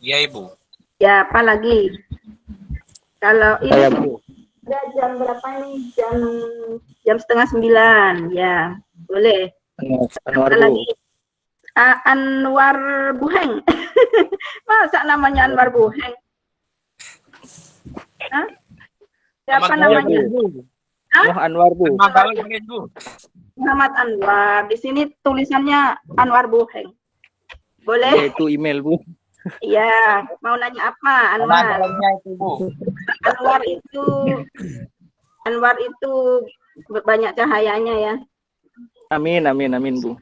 [SPEAKER 6] Iya, Ibu.
[SPEAKER 1] Ya, apa lagi? Kalau
[SPEAKER 5] Saya,
[SPEAKER 1] ini
[SPEAKER 5] Bu.
[SPEAKER 1] udah jam berapa nih? Jam 8:30. Ya, boleh.
[SPEAKER 5] Anwar,
[SPEAKER 1] Ada
[SPEAKER 5] Bu.
[SPEAKER 1] lagi. Anwar Buheng. Masa namanya Anwar Buheng? Hah? Siapa
[SPEAKER 6] Nama
[SPEAKER 1] namanya?
[SPEAKER 5] Moh Anwar, Bu.
[SPEAKER 6] Magal kalian, Bu.
[SPEAKER 1] Muhammad Anwar. Di sini tulisannya Anwar Buheng. Boleh?
[SPEAKER 5] Yaitu email, Bu.
[SPEAKER 1] Iya. Mau nanya apa, Anwar?
[SPEAKER 6] Namanya itu, Bu.
[SPEAKER 1] Anwar itu banyak cahayanya ya.
[SPEAKER 5] Amin, Bu.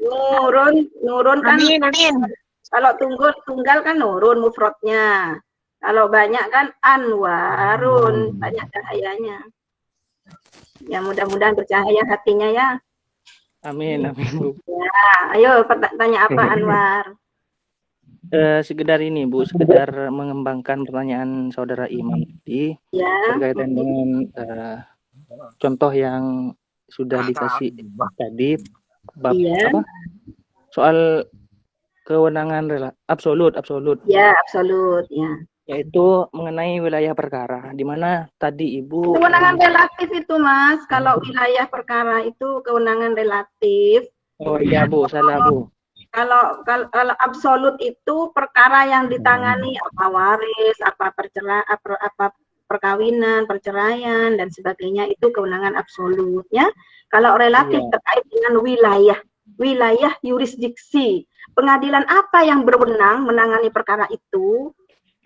[SPEAKER 1] Nurun kan.
[SPEAKER 2] Amin.
[SPEAKER 1] Kalau tunggal kan nurun mufradnya. Kalau banyak kan Anwarun, banyak cahayanya. Ya mudah-mudahan bercahaya hatinya ya.
[SPEAKER 5] Amin, Bu.
[SPEAKER 1] Ya, ayo tanya apa Anwar?
[SPEAKER 5] Sekedar ini, Bu, sekedar mengembangkan pertanyaan saudara Imam tadi
[SPEAKER 1] Ya.
[SPEAKER 5] berkaitan dengan contoh yang sudah dikasih tadi bab
[SPEAKER 1] Iya.
[SPEAKER 5] apa? Soal kewenangan absolut,
[SPEAKER 1] Ya, absolut ya.
[SPEAKER 5] yaitu mengenai wilayah perkara, di mana tadi Ibu
[SPEAKER 1] Kewenangan relatif itu, Mas. Kalau wilayah perkara itu kewenangan relatif.
[SPEAKER 5] oh iya Bu, salah Bu.
[SPEAKER 1] Kalau absolut itu perkara yang ditangani apa waris, apa perkawinan, perceraian dan sebagainya itu kewenangan absolut ya. Kalau relatif terkait dengan wilayah yurisdiksi. Pengadilan apa yang berwenang menangani perkara itu?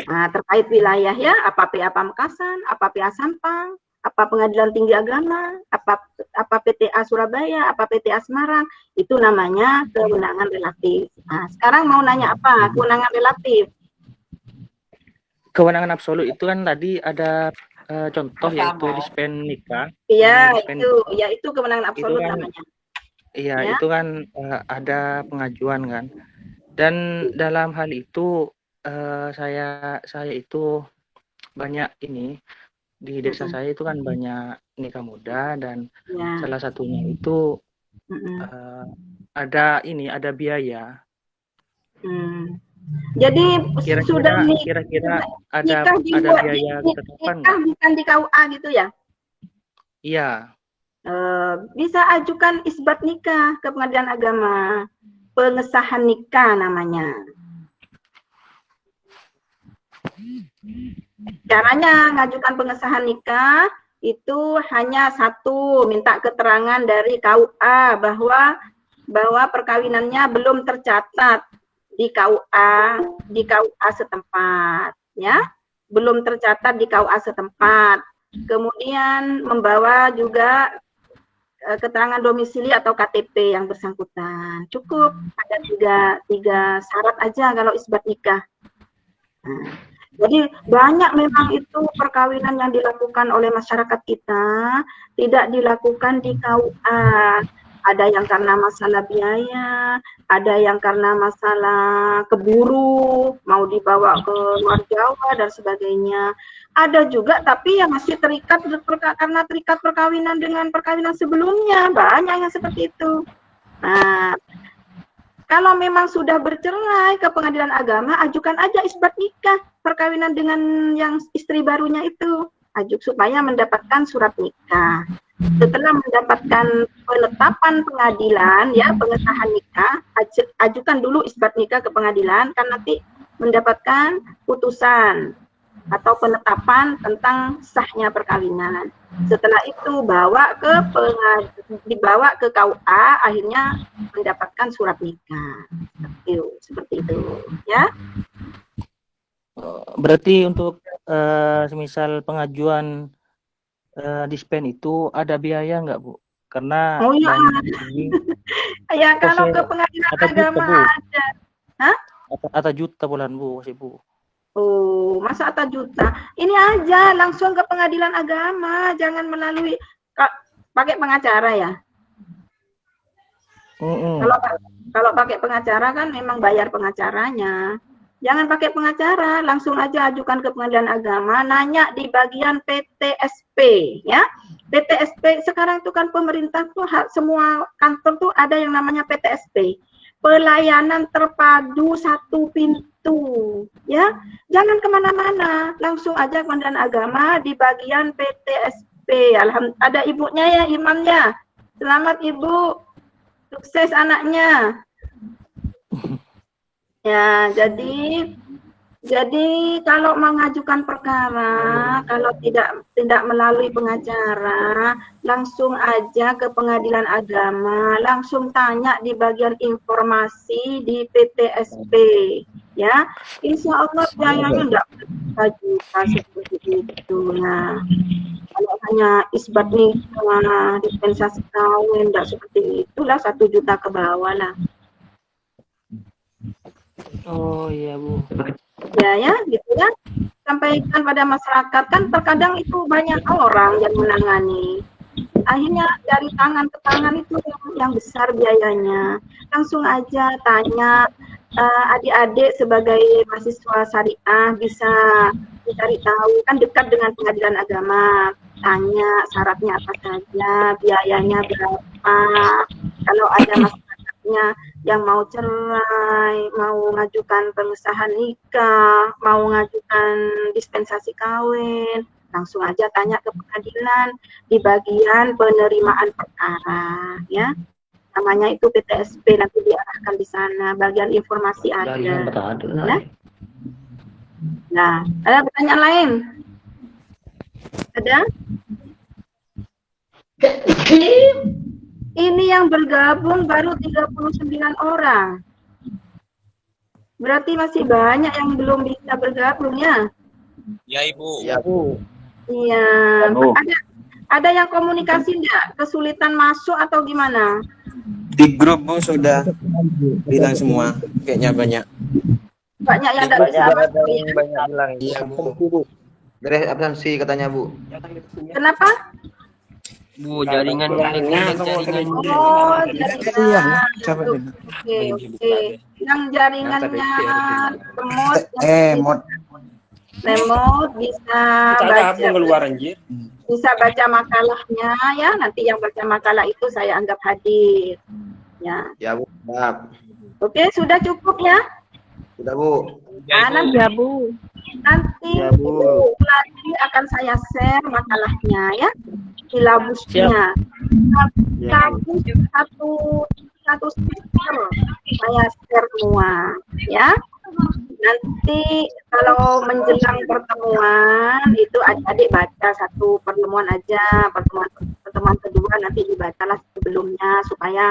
[SPEAKER 1] Nah, terkait wilayah ya, apa PA Pamekasan, apa PA Sampang, apa Pengadilan Tinggi Agama, apa PTA Surabaya, apa PTA Semarang, itu namanya kewenangan relatif. Nah, sekarang mau nanya apa? Kewenangan relatif.
[SPEAKER 5] Kewenangan absolut itu kan tadi ada contoh yaitu dispen nikah.
[SPEAKER 1] Iya, itu kewenangan absolut
[SPEAKER 5] kan,
[SPEAKER 1] namanya.
[SPEAKER 5] Iya,
[SPEAKER 1] Ya.
[SPEAKER 5] itu kan ada pengajuan kan. Dan dalam hal itu saya itu banyak ini di desa saya itu kan banyak nikah muda dan salah satunya itu ada biaya.
[SPEAKER 1] Jadi
[SPEAKER 5] kira-kira ada biaya ketetapan nggak?
[SPEAKER 1] Bukan di KUA gitu ya?
[SPEAKER 5] Iya.
[SPEAKER 1] Bisa ajukan isbat nikah ke Pengadilan Agama, pengesahan nikah namanya. Caranya ngajukan pengesahan nikah itu hanya satu, minta keterangan dari KUA bahwa perkawinannya belum tercatat di KUA setempat, ya, belum tercatat di KUA setempat. Kemudian membawa juga keterangan domisili atau KTP yang bersangkutan. Cukup ada tiga syarat aja kalau isbat nikah. Nah, jadi banyak memang itu perkawinan yang dilakukan oleh masyarakat kita tidak dilakukan di KUA. Ada yang karena masalah biaya, ada yang karena masalah keburu, mau dibawa ke luar Jawa dan sebagainya. Ada juga tapi yang masih terikat karena terikat perkawinan dengan perkawinan sebelumnya, banyak yang seperti itu. Nah, kalau memang sudah bercerai ke Pengadilan Agama, ajukan aja isbat nikah perkawinan dengan yang istri barunya itu, supaya mendapatkan surat nikah. Setelah mendapatkan penetapan pengadilan, ya pengesahan nikah, ajukan dulu isbat nikah ke pengadilan, kan nanti mendapatkan putusan atau penetapan tentang sahnya perkawinan. Setelah itu dibawa ke KUA, akhirnya mendapatkan surat nikah. Seperti itu, ya.
[SPEAKER 5] Berarti untuk semisal pengajuan dispen itu ada biaya nggak, Bu? karena
[SPEAKER 1] Oh iya.
[SPEAKER 5] banyak ini
[SPEAKER 1] Ya kalau
[SPEAKER 5] kose
[SPEAKER 1] ke pengadilan
[SPEAKER 5] ata juta
[SPEAKER 1] agama
[SPEAKER 5] bu,
[SPEAKER 1] ada. Hah?
[SPEAKER 5] ata juta bulan bu, kasih bu.
[SPEAKER 1] Oh, masa ata juta? Ini aja langsung ke pengadilan agama, jangan melalui pakai pengacara ya. Kalau pakai pengacara kan memang bayar pengacaranya. Jangan pakai pengacara, langsung aja ajukan ke pengadilan agama, nanya di bagian PTSP ya. PTSP sekarang itu kan pemerintah tuh semua kantor tuh ada yang namanya PTSP. Pelayanan terpadu satu pintu ya. Jangan kemana-mana, langsung aja ke pengadilan agama di bagian PTSP. Alhamdulillah ada ibunya ya, imamnya. Selamat ibu, sukses anaknya. Ya, jadi kalau mengajukan perkara, kalau tidak melalui pengacara, langsung aja ke pengadilan agama, langsung tanya di bagian informasi di PTSP, ya. Insya Allah biayanya enggak juta seperti itu. Nah, kalau hanya isbat nikah, dispensasi kawin, enggak seperti itulah 1 juta ke bawah lah.
[SPEAKER 5] Oh iya bu.
[SPEAKER 1] Ya, gitu ya. Sampaikan pada masyarakat, kan terkadang itu banyak orang yang menangani. Akhirnya dari tangan ke tangan itu yang besar biayanya. Langsung aja tanya adik-adik sebagai mahasiswa syariah bisa mencari tahu, kan dekat dengan pengadilan agama. Tanya syaratnya apa saja, biayanya berapa. Kalau ada masyarakatnya yang mau cerai, mau mengajukan pengesahan nikah, mau mengajukan dispensasi kawin, langsung aja tanya ke pengadilan di bagian penerimaan perkara, ya. Namanya itu PTSP, nanti diarahkan di sana, bagian informasi ada. Ya. Nah, ada pertanyaan lain? Ada? Ini yang bergabung baru 39 orang. Berarti masih banyak yang belum bisa bergabung ya?
[SPEAKER 6] Ya Ibu.
[SPEAKER 7] Ya Bu.
[SPEAKER 1] Iya. Ada yang komunikasi enggak? Kesulitan masuk atau gimana?
[SPEAKER 9] Di grup Bu sudah bilang semua, kayaknya banyak.
[SPEAKER 1] Banyak yang enggak bisa masuk ya?
[SPEAKER 9] Banyak bilang. Iya Bu. Beres absensi katanya Bu.
[SPEAKER 1] Kenapa?
[SPEAKER 8] Bu, jaringan jaringan.
[SPEAKER 1] Oh, jaringan. Oke. Yang jaringannya remote bisa baca. Bisa baca makalahnya ya. Nanti yang baca makalah itu saya anggap hadir. Ya.
[SPEAKER 7] Ya Bu. Maaf.
[SPEAKER 1] Oke, sudah cukup ya?
[SPEAKER 7] Sudah Bu.
[SPEAKER 2] Ya Bu.
[SPEAKER 1] Nanti lagi akan saya share makalahnya ya. Silabusnya. Silabus satu stiker saya share semua ya. Nanti kalau menjelang pertemuan itu adik-adik baca satu pertemuan aja, pertemuan kedua nanti dibacalah sebelumnya supaya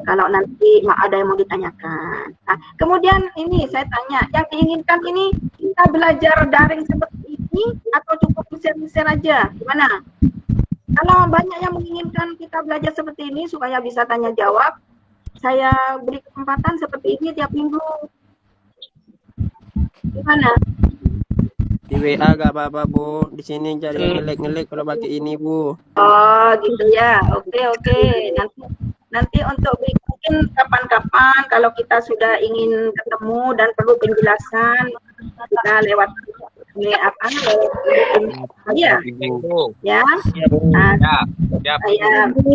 [SPEAKER 1] kalau nanti ada yang mau ditanyakan. Nah, kemudian ini saya tanya, yang diinginkan ini kita belajar daring seperti ini atau cukup share aja? Gimana? Kalau banyak yang menginginkan kita belajar seperti ini supaya bisa tanya jawab, saya beri kesempatan seperti ini tiap minggu. Gimana?
[SPEAKER 10] Di WA gak apa-apa Bu, di sini jangan ngelek kalau pakai ini Bu.
[SPEAKER 1] Oh gitu ya, oke. Nanti untuk mungkin kapan-kapan kalau kita sudah ingin ketemu dan perlu penjelasan kita lewat ya. Nah,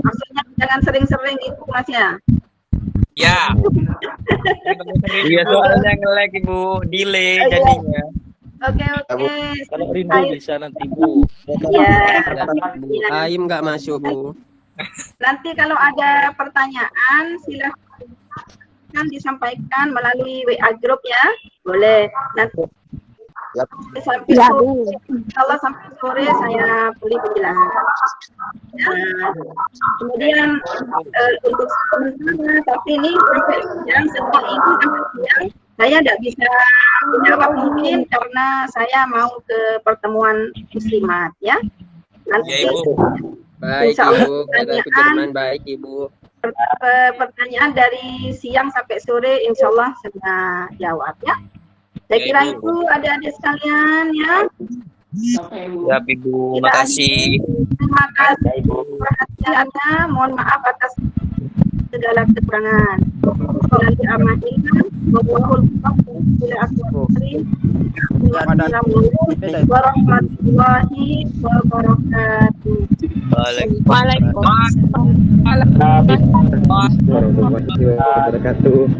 [SPEAKER 1] maksudnya jangan sering-sering gitu Mas ya.
[SPEAKER 6] Ya. Iya soalnya nge-lag Ibu, delay jadinya.
[SPEAKER 1] Oke.
[SPEAKER 5] Kalau rindu bisa nanti Bu.
[SPEAKER 1] Iya.
[SPEAKER 10] Aim nggak masuk Bu.
[SPEAKER 1] Nanti kalau ada pertanyaan silahkan disampaikan melalui WA group ya. Boleh. Nanti sampai sore, kalau sampai sore saya beri penjelasan. Nah, kemudian untuk sementara, tapi ini sampai siang saya tidak bisa menjawab mungkin karena saya mau ke pertemuan muslimat ya. Nanti
[SPEAKER 10] Baik
[SPEAKER 1] Insya Allah
[SPEAKER 10] Ibu, kataku Jerman baik Ibu.
[SPEAKER 1] pertanyaan dari siang sampai sore, insya Allah saya jawab ya. Saya kira itu adik-adik sekalian ya.
[SPEAKER 6] Ya Ibu, makasih.
[SPEAKER 1] Terima kasih perhatiannya. Mohon maaf atas segala kekurangan. Nanti amanillah. Wassalamualaikum warahmatullahi wabarakatuh.
[SPEAKER 2] Waalaikumsalam.
[SPEAKER 9] Warahmatullahi wabarakatuh.